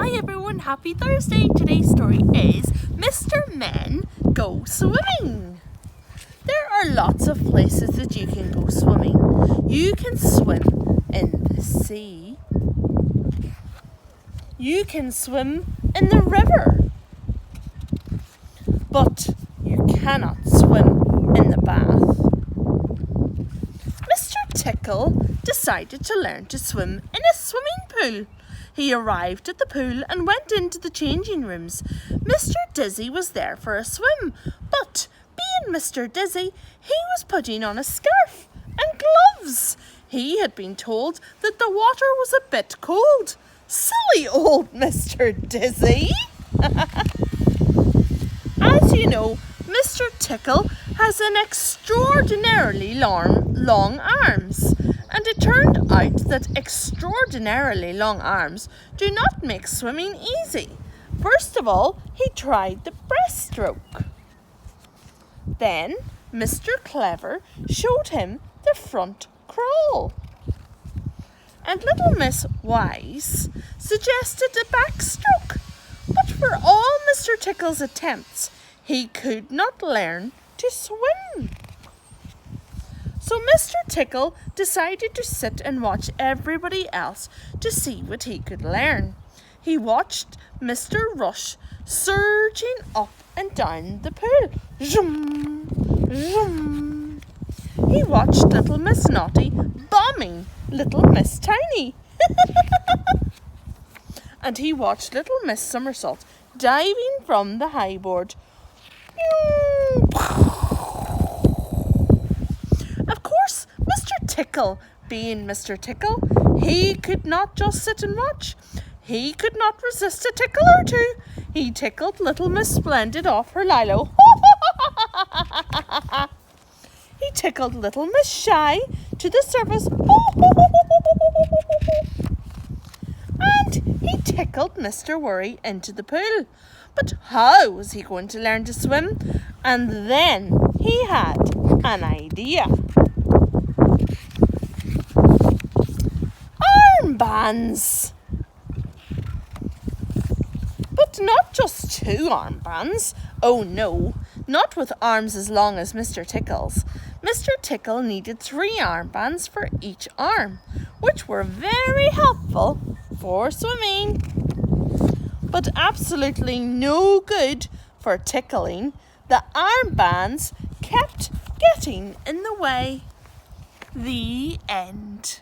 Hi everyone, happy Thursday. Today's story is Mr. Men Go Swimming. There are lots of places that you can go swimming. You can swim in the sea. You can swim in the river. But you cannot swim in the bath. Mr. Tickle decided to learn to swim in a swimming pool. He arrived at the pool and went into the changing rooms. Mr. Dizzy was there for a swim, but being Mr. Dizzy, he was putting on a scarf and gloves. He had been told that the water was a bit cold. Silly old Mr. Dizzy! As you know, Mr. Tickle has an extraordinarily long arms. And it turned out that extraordinarily long arms do not make swimming easy. First of all, he tried the breaststroke. Then Mr. Clever showed him the front crawl. And little Miss Wise suggested a backstroke. But for all Mr. Tickle's attempts, he could not learn to swim. So Mr. Tickle decided to sit and watch everybody else to see what he could learn. He watched Mr. Rush surging up and down the pool. Zoom, zoom. He watched little Miss Naughty bombing little Miss Tiny. And he watched little Miss Somersault diving from the high board. Tickle, being Mr. Tickle, he could not just sit and watch. He could not resist a tickle or two. He tickled little Miss Splendid off her lilo. He tickled little Miss Shy to the surface. And he tickled Mr. Worry into the pool. But how was he going to learn to swim? And then he had an idea. Armbands. But not just 2 armbands. Oh no, not with arms as long as Mr. Tickle's. Mr. Tickle needed 3 armbands for each arm, which were very helpful for swimming, but absolutely no good for tickling. The armbands kept getting in the way. The end.